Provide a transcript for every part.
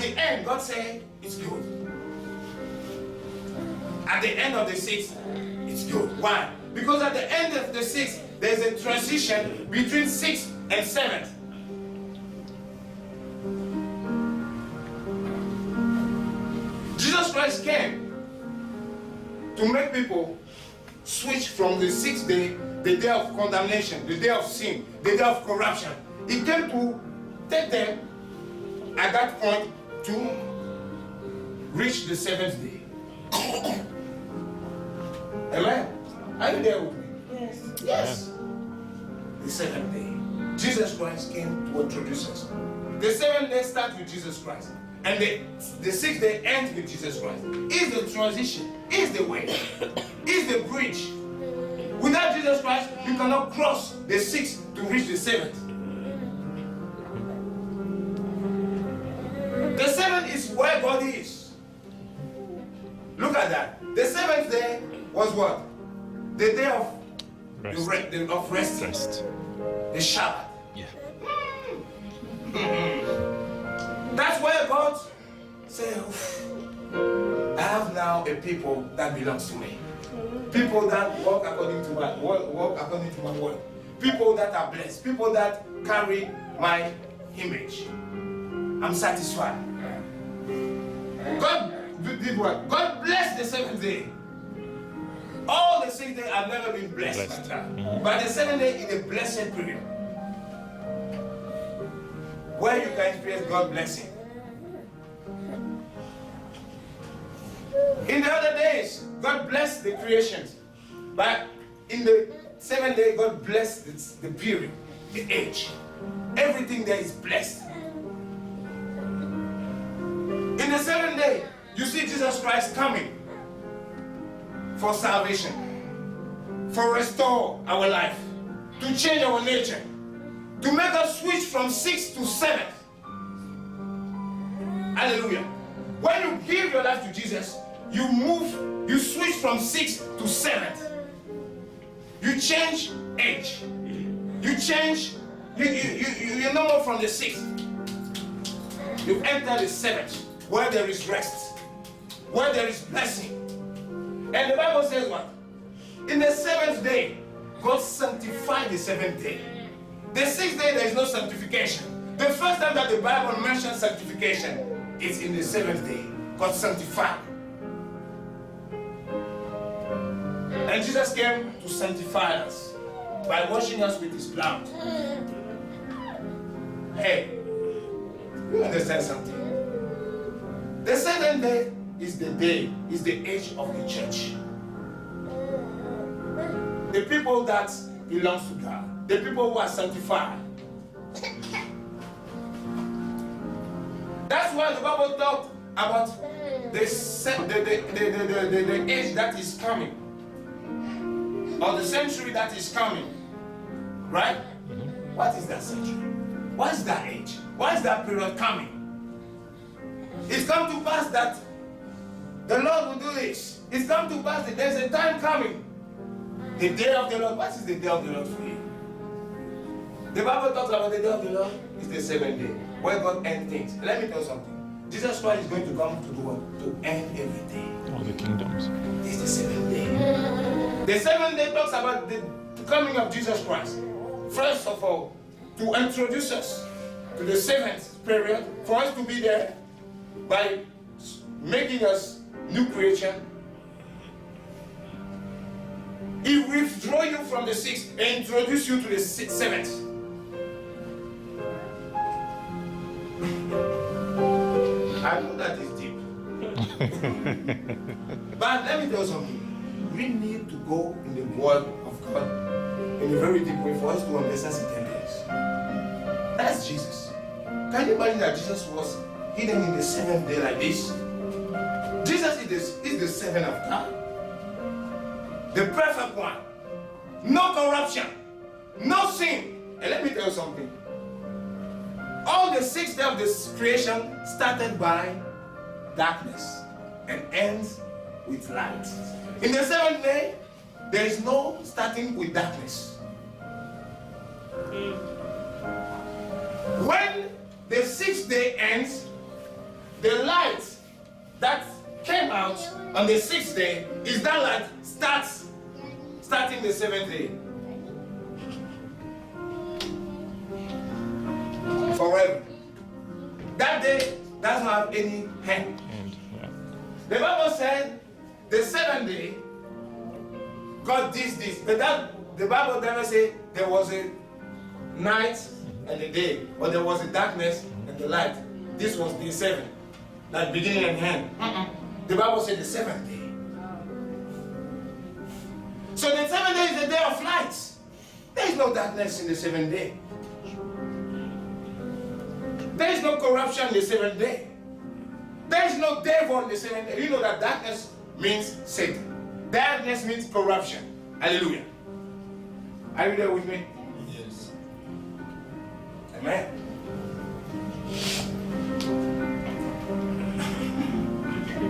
the end, God said, it's good. At the end of the 6th, it's good. Why? Because at the end of the 6th, there's a transition between 6th and 7th. Jesus Christ came to make people switch from the 6th day, the day of condemnation, the day of sin, the day of corruption. He came to take them at that point to reach the 7th day. Amen? Are you there with me? Yes. Yes. The 7th day. Jesus Christ came to introduce us. The 7th day starts with Jesus Christ. And the 6th day ends with Jesus Christ. Is the transition, is the way, is the bridge. Without Jesus Christ, you cannot cross the 6th to reach the 7th. The 7th is where God is. Look at that. The 7th day was what? The day of rest. Rest. The Shabbat. Yeah. That's where God said, I have now a people that belongs to me. People that walk according to my word. People that are blessed. People that carry my image. I'm satisfied. God did what? God blessed the 7th day. All the 6 days have never been blessed. Like that. But the 7th day is a blessed period where you can experience God's blessing. In the other days, God blessed the creations. But in the 7th day, God blessed the period, the age. Everything there is blessed. In the 7th day, you see Jesus Christ coming for salvation, for restore our life, to change our nature, to make us switch from 6th to 7th. Hallelujah. When you give your life to Jesus, you switch from 6th to 7th. You change age. You change, you're no more from the 6th. You enter the 7th, where there is rest, where there is blessing. And the Bible says what? In the 7th day, God sanctified the 7th day. The 6th day, there is no sanctification. The first time that the Bible mentions sanctification is in the 7th day. God sanctified. And Jesus came to sanctify us by washing us with his blood. Hey, you understand something? The 7th day is the age of the church. The people that belongs to God. The people who are sanctified. That's why the Bible talked about the age that is coming. Or the century that is coming. Right? What is that century? What is that age? What is that period coming? It's come to pass that the Lord will do this. It's come to pass that there's a time coming. The day of the Lord. What is the day of the Lord for you? The Bible talks about the day of the Lord. It's the 7th day, where God ends things. Let me tell you something. Jesus Christ is going to come to do what? To end everything. All the kingdoms. This is the 7th day. The 7th day talks about the coming of Jesus Christ. First of all, to introduce us to the 7th period, for us to be there by making us new creation. He withdraw you from the 6th and introduce you to the 7th. I know that is deep. But let me tell you something. We need to go in the word of God in a very deep way for us to understand certain things. That's Jesus. Can you imagine that Jesus was hidden in the 7th day like this? Jesus is the 7th of God. The perfect one. No corruption. No sin. And let me tell you something. All the 6 days of this creation started by darkness and ends with light. In the 7th day, there is no starting with darkness. When the 6th day ends, the light that came out on the 6th day is that light starting the 7th day. Forever. That day doesn't have any end. The Bible said the 7th day God did this. But the Bible never said there was a night and a day, or there was a darkness and the light. This was day 7, like beginning and end. The Bible said the 7th day. So the 7th day is the day of light. There is no darkness in the 7th day. There is no corruption in the 7th day. There is no devil in the 7th day. You know that darkness means Satan. Darkness means corruption. Hallelujah. Are you there with me? Yes. Amen.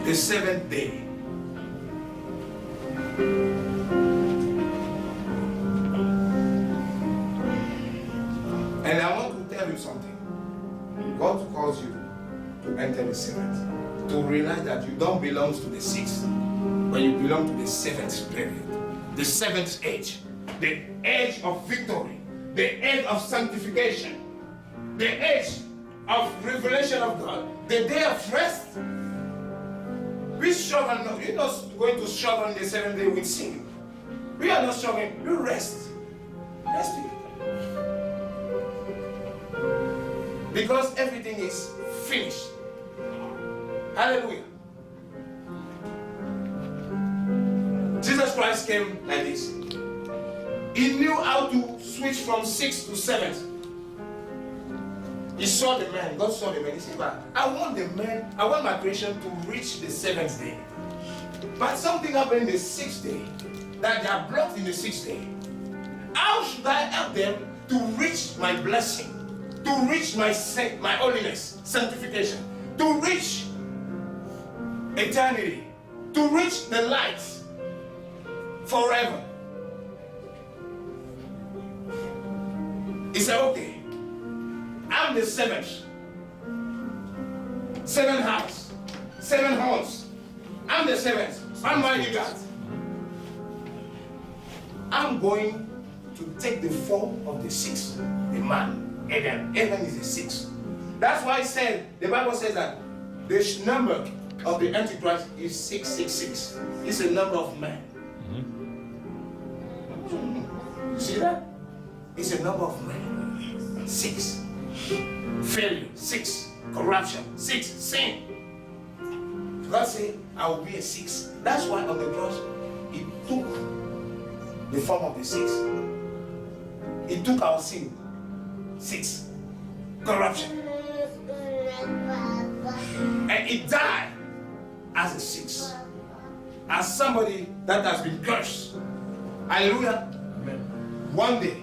The 7th day. And I want to tell you something. God calls you to enter the 7th, to realize that you don't belong to the 6th, but you belong to the 7th period, the 7th age, the age of victory, the age of sanctification, the age of revelation of God, the day of rest. We struggle, no, you're not going to struggle in the 7th day with sin. We are not struggling, we rest. Rest in it. Because everything is finished. Hallelujah. Jesus Christ came like this. He knew how to switch from 6th to 7th. He saw the man. God saw the man. He said, I want the man, I want my creation to reach the 7th day. But something happened in the 6th day, that they are blocked in the 6th day. How should I help them to reach my blessing, to reach my holiness, sanctification, to reach eternity, to reach the light forever? He said, okay, I'm the 7th. 7 house, 7 horns. I'm the 7th. I'm mighty God. I'm going to take the form of the 6th, the man. Adam is the 6th. That's why the Bible says that the number of the Antichrist is 666. It's a number of man. You see that? It's a number of men. 6. Failure. 6. Corruption. 6. Sin. God said, I will be a 6. That's why on the cross, He took the form of the 6. He took our sin. 6. Corruption. And He died as a 6. As somebody that has been cursed. Hallelujah. Amen. One day.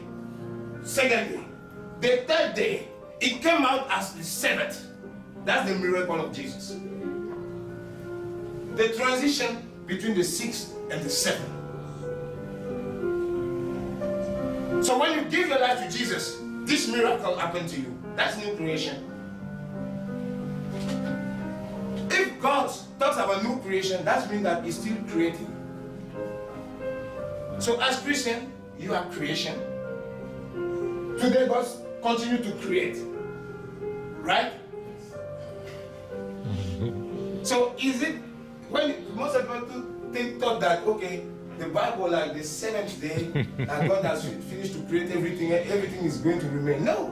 Second day. The third day, He came out as the 7th. That's the miracle of Jesus. The transition between the 6th and the 7th. So when you give your life to Jesus, this miracle happened to you. That's new creation. If God talks about new creation, that means that He's still creating. So as Christian, you are creation. Today God continue to create. Right? So is it, when most of people thought that, okay, the Bible, like the 7th day, and God has finished to create everything is going to remain. No.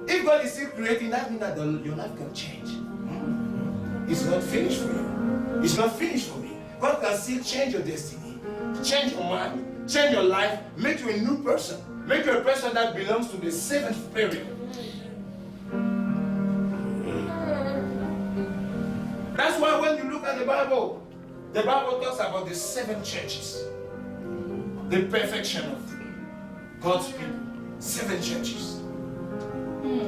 If God is still creating, that means that your life can change. It's not finished for you. It's not finished for me. God can still change your destiny, change your mind, change your life, make you a new person. Make you a person that belongs to the 7th period. That's why when you look at the Bible talks about the 7 churches. The perfection of God's people. 7 churches.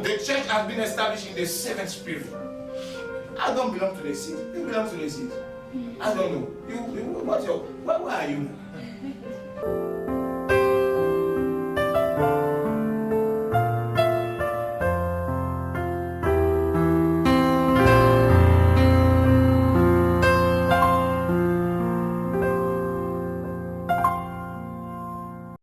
The church has been established in the 7th period. I don't belong to the 6th. You belong to the 6th. I don't know. Where are you?